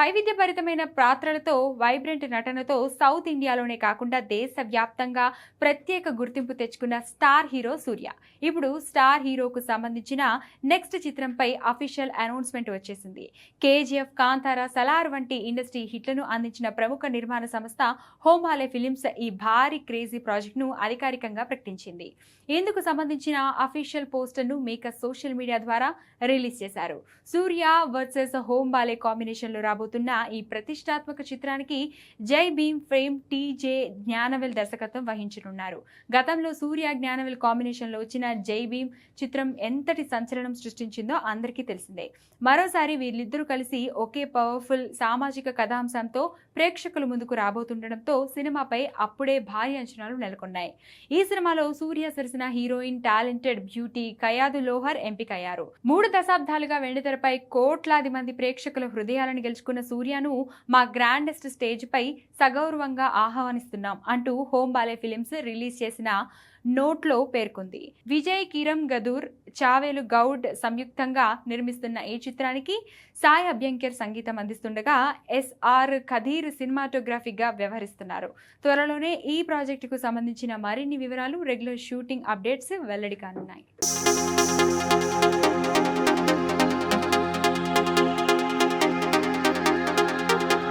వైవిధ్యభరితమైన పాత్రలతో వైబ్రెంట్ నటనతో సౌత్ ఇండియాలోనే కాకుండా దేశవ్యాప్తంగా ప్రత్యేక గుర్తింపు తెచ్చుకున్న స్టార్ హీరో సూర్య. ఇప్పుడు స్టార్ హీరోకు సంబంధించిన నెక్స్ట్ చిత్రంపై అఫీషియల్ అనౌన్స్మెంట్ వచ్చేసింది. కేజీఎఫ్, కాంతారా, సలార్ వంటి ఇండస్ట్రీ హిట్లను అందించిన ప్రముఖ నిర్మాణ సంస్థ హోంబాలే ఫిలిమ్స్ ఈ భారీ క్రేజీ ప్రాజెక్ట్ను అధికారికంగా ప్రకటించింది. ఇందుకు సంబంధించిన అఫీషియల్ పోస్టర్ను మేకర్స్ సోషల్ మీడియా ద్వారా రిలీజ్ చేశారు. సూర్య వర్సెస్ హోంబాలే కాంబినేషన్లో రాబోతున్న ఈ ప్రతిష్టాత్మక చిత్రానికి జై భీమ్ ఫేమ్ టీజే జ్ఞానవేల్ దర్శకత్వం వహించనున్నారు. గతంలో సూర్య జ్ఞానవేల్ కాంబినేషన్లో వచ్చిన జై భీమ్ చిత్రం ఎంతటి సంచలనం సృష్టించిందో అందరికీ తెలిసిందే. మరోసారి వీళ్ళిద్దరూ కలిసి ఒకే పవర్ఫుల్ సామాజిక కథాంశంతో ప్రేక్షకుల ముందుకు రాబోతుండటంతో సినిమాపై అప్పుడే భారీ అంచనాలు నెలకొన్నాయి. ఈ సినిమాలో సూర్య సరసన heroine talented beauty Kayadu Lohar ఎంపికయ్యారు. 3 దశాబ్దాలుగా వెండితెరపై కోట్లాది మంది ప్రేక్షకుల హృదయాలను గెలుచుకున్న సూర్యను మా గ్రాండెస్ట్ స్టేజ్ పై సగౌరవంగా ఆహ్వానిస్తున్నాం అంటూ హోంబాలే ఫిలిమ్స్ రిలీజ్ చేసిన నోట్లో పేర్కొంది. విజయ్ కిరణ్ గదూర్, చావేలు గౌడ్ సంయుక్తంగా నిర్మిస్తున్న ఈ చిత్రానికి సాయి అభ్యంకర్ సంగీతం అందిస్తుండగా ఎస్ఆర్ ఖదీర్ సినిమాటోగ్రఫీగా వ్యవహరిస్తున్నారు. త్వరలోనే ఈ ప్రాజెక్టుకు సంబంధించిన మరిన్ని వివరాలు, రెగ్యులర్ షూటింగ్ అప్డేట్స్ వెల్లడి కానున్నాయి.